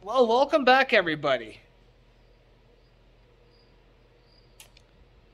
Well, welcome back, everybody.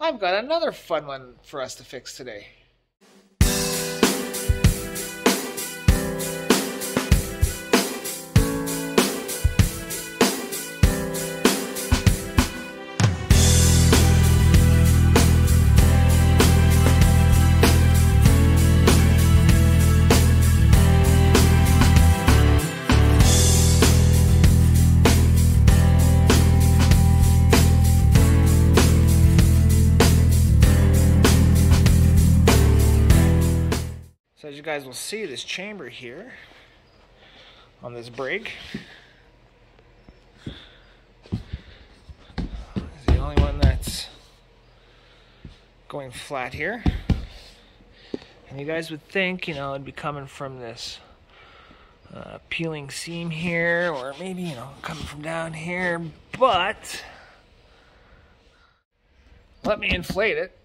I've got another fun one for us to fix today. So as you guys will see, this chamber here on this brig is the only one that's going flat here. And you guys would think, it'd be coming from this peeling seam here, or maybe, coming from down here, but let me inflate it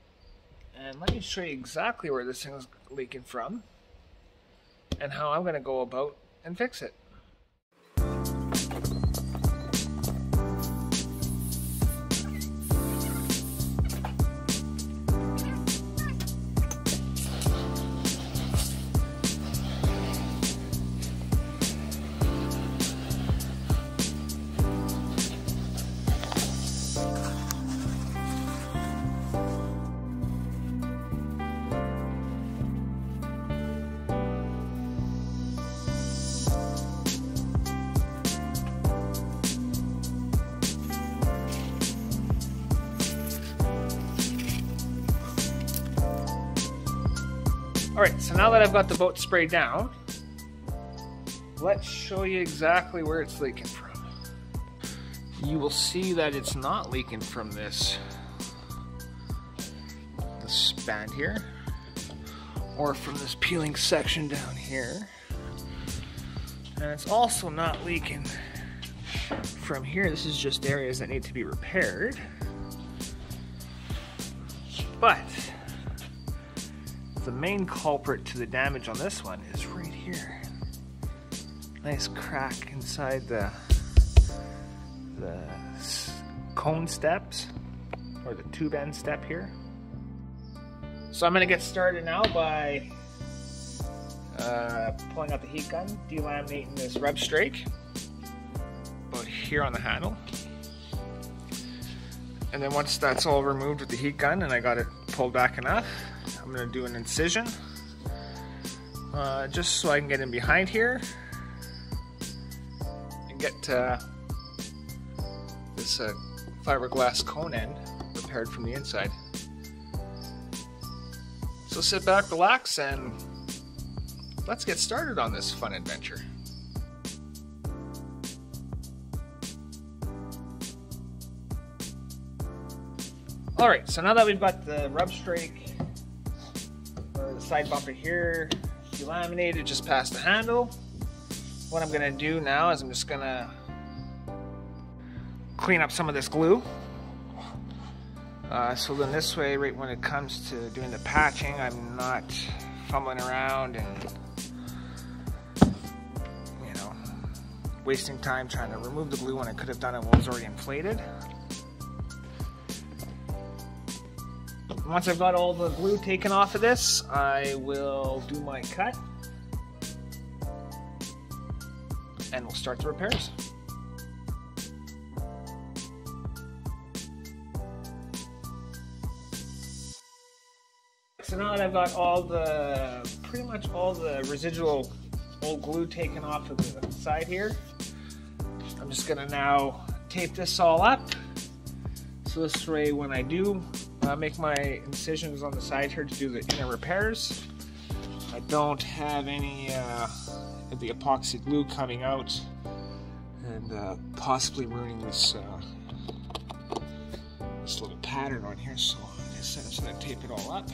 and let me show you exactly where this thing is leaking from and how I'm going to go about and fix it. Alright, so now that I've got the boat sprayed down, let's show you exactly where it's leaking from. You will see that it's not leaking from this span here, or from this peeling section down here. And it's also not leaking from here. This is just areas that need to be repaired. But the main culprit to the damage on this one is right here. Nice crack inside the cone steps, or the tube end step here. So I'm going to get started now by pulling out the heat gun, delaminating this rub strake about here on the handle. And then once that's all removed with the heat gun and I got it pulled back enough, I'm going to do an incision just so I can get in behind here and get this fiberglass cone end repaired from the inside. So sit back, relax, and let's get started on this fun adventure. Alright, so now that we've got the rub strake, or the side bumper here, delaminated just past the handle, what I'm going to do now is I'm just going to clean up some of this glue. So then this way, right when it comes to doing the patching, I'm not fumbling around and wasting time trying to remove the glue when I could have done it while it was already inflated. Once I've got all the glue taken off of this, I will do my cut and we'll start the repairs. So now that I've got pretty much all the residual old glue taken off of the side here, I'm just gonna now tape this all up. So this way when I do make my incisions on the side here to do the inner repairs, I don't have any of the epoxy glue coming out and possibly ruining this little pattern on here. So like I said, I'm just going to tape it all up.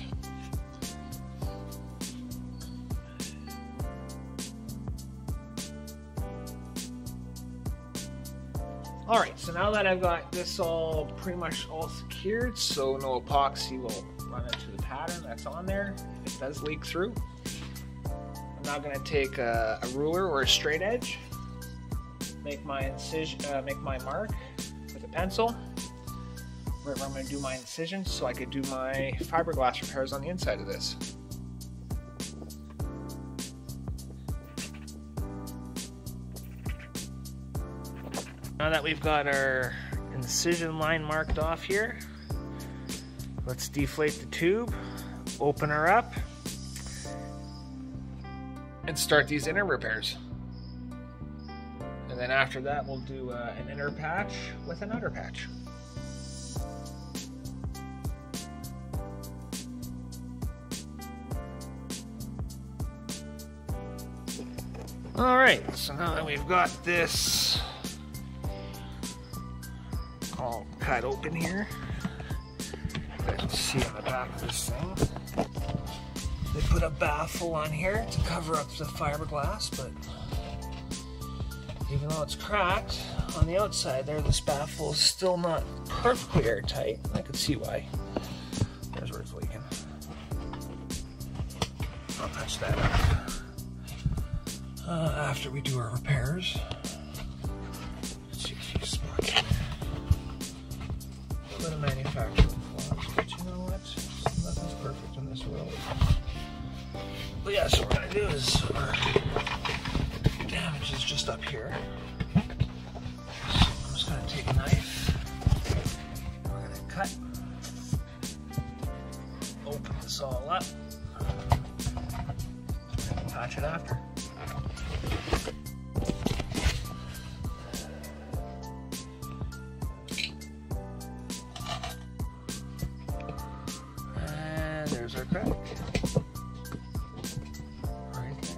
Alright, so now that I've got this all pretty much all secured, so no epoxy will run into the pattern that's on there, if it does leak through, I'm now going to take a ruler or a straight edge, make my incision, make my mark with a pencil where I'm going to do my incision, so I could do my fiberglass repairs on the inside of this. Now that we've got our incision line marked off here, let's deflate the tube, open her up, and start these inner repairs. And then after that, we'll do an inner patch with an outer patch. All right, so now that we've got this all cut open here, you guys can see on the back of this thing, they put a baffle on here to cover up the fiberglass, but even though it's cracked on the outside there, this baffle is still not perfectly airtight. I can see why. There's where it's leaking. I'll patch that up after we do our repairs. Let's see a few spots in there. A little manufacturing flaws, but you know what? Nothing's perfect in this world. But yeah, so what we're gonna do is our damage is just up here. So I'm just gonna take a knife. We're gonna cut. Open this all up. And patch it after. And there's our crack. Right there.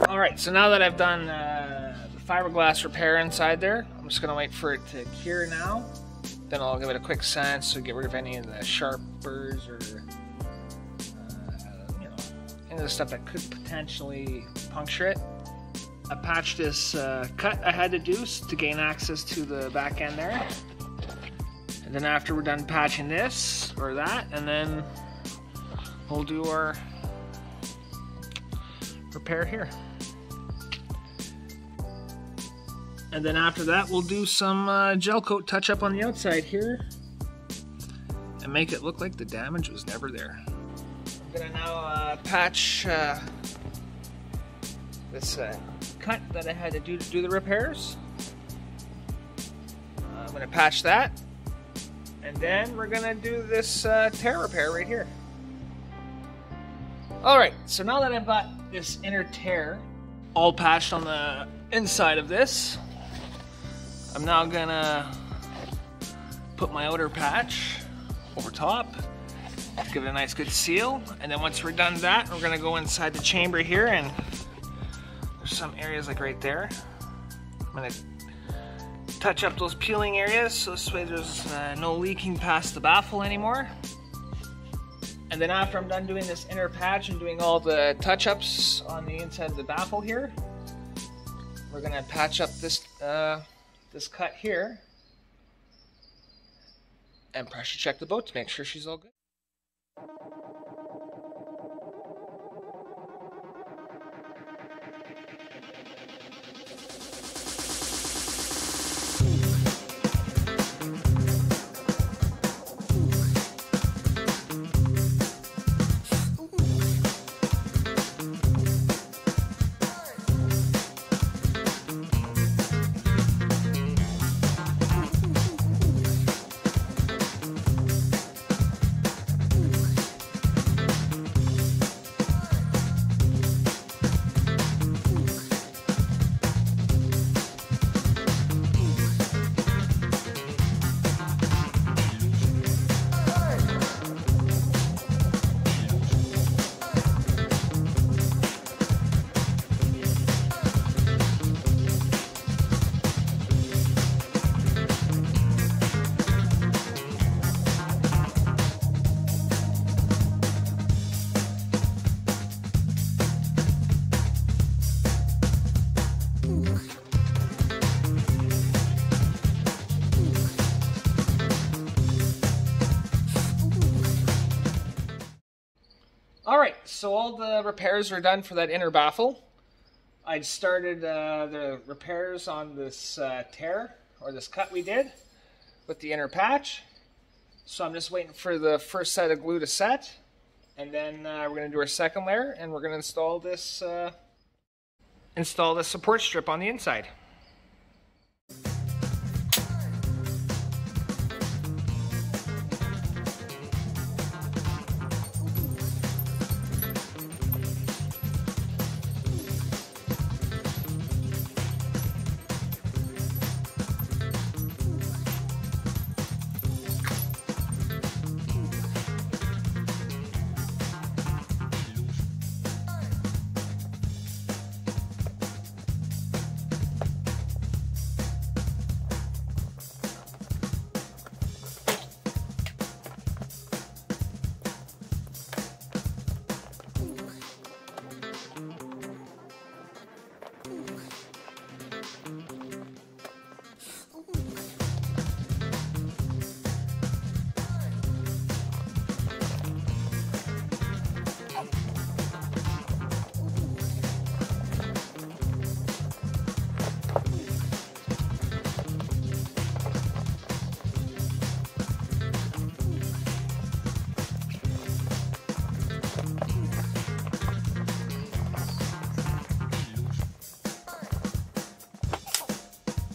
Alright, so now that I've done the fiberglass repair inside there, I'm just going to wait for it to cure now. Then I'll give it a quick sense to get rid of any of the sharp burrs or you know, any of the stuff that could potentially puncture it. I patched this cut I had to do to gain access to the back end there. And then after we're done patching this or that, and then we'll do our repair here. And then after that, we'll do some gel coat touch up on the outside here and make it look like the damage was never there. I'm gonna now patch this cut that I had to do the repairs. I'm gonna patch that, and then we're gonna do this tear repair right here. All right, so now that I've got this inner tear all patched on the inside of this, I'm now gonna put my outer patch over top, give it a nice good seal, and then once we're done that, we're gonna go inside the chamber here, and there's some areas like right there. I'm gonna touch up those peeling areas so this way there's no leaking past the baffle anymore. And then after I'm done doing this inner patch and doing all the touch-ups on the inside of the baffle here, we're gonna patch up this this cut here and pressure check the boat to make sure she's all good. so all the repairs are done for that inner baffle. I started the repairs on this tear, or this cut we did, with the inner patch. So I'm just waiting for the first set of glue to set, and then we're going to do our second layer, and we're going to install this support strip on the inside.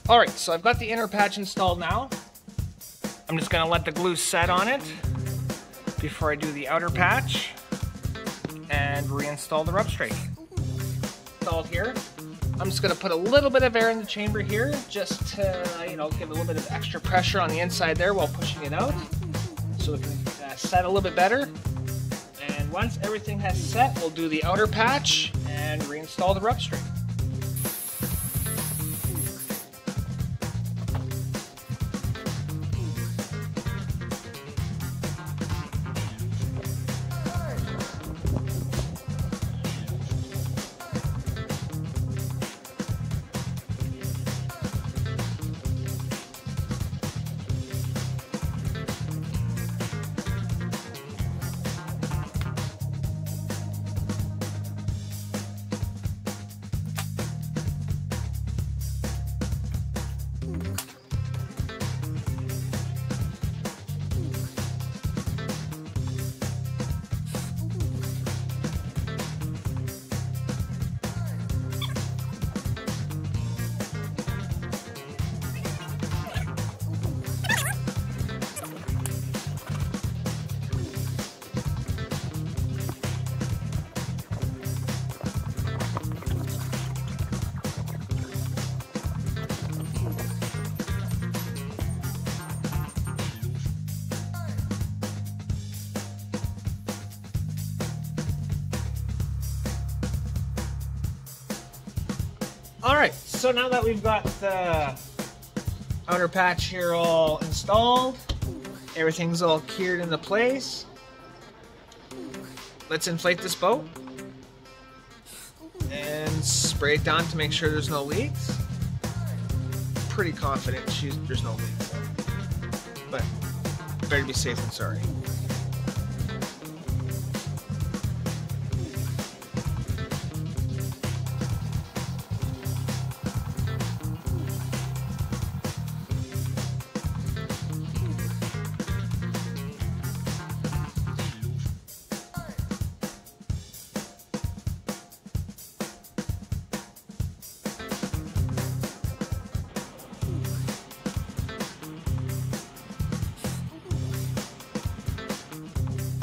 Alright, so I've got the inner patch installed now. I'm just going to let the glue set on it before I do the outer patch and reinstall the rub strake. Installed here. I'm just going to put a little bit of air in the chamber here just to, give a little bit of extra pressure on the inside there while pushing it out so it can set a little bit better. And once everything has set, we'll do the outer patch and reinstall the rub strake. Alright, so now that we've got the outer patch here all installed, everything's all cured into place, let's inflate this boat and spray it down to make sure there's no leaks. Pretty confident there's no leaks, but better be safe than sorry.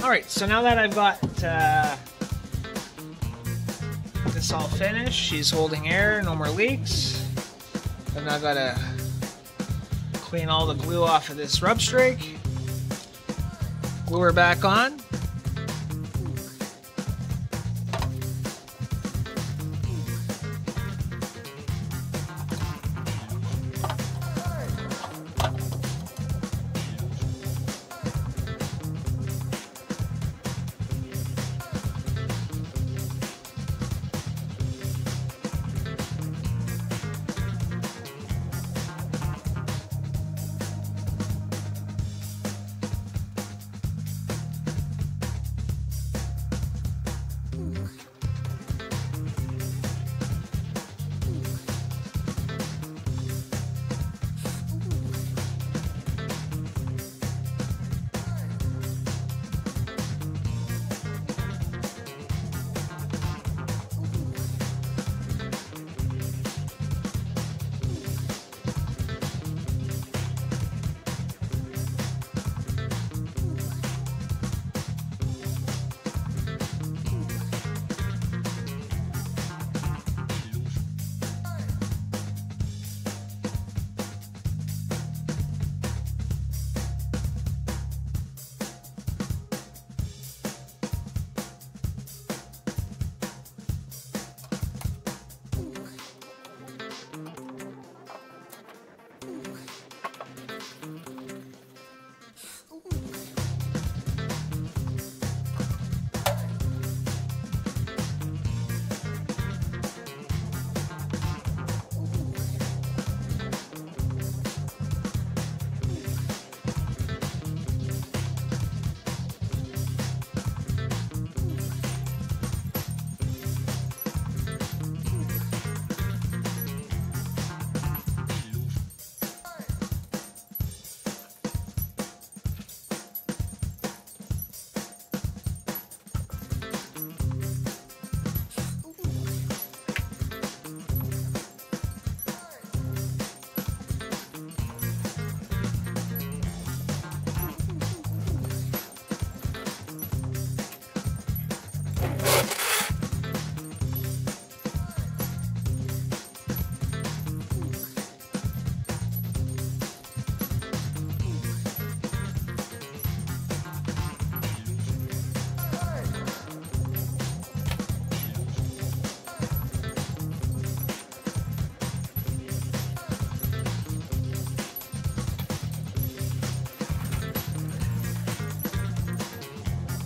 Alright, so now that I've got this all finished, she's holding air, no more leaks. I've now got to clean all the glue off of this rub strake, glue her back on.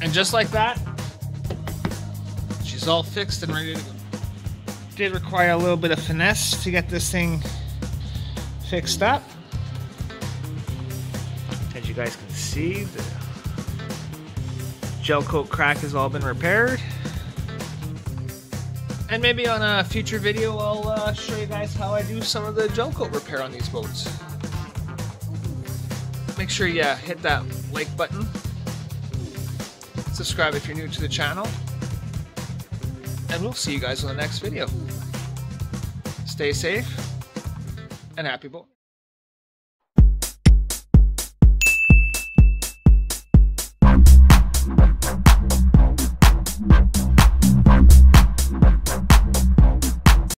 And just like that, she's all fixed and ready to go. Did require a little bit of finesse to get this thing fixed up. As you guys can see, the gel coat crack has all been repaired. And maybe on a future video I'll show you guys how I do some of the gel coat repair on these boats. Make sure you hit that like button. Subscribe if you're new to the channel. And we'll see you guys on the next video. Stay safe and happy boat.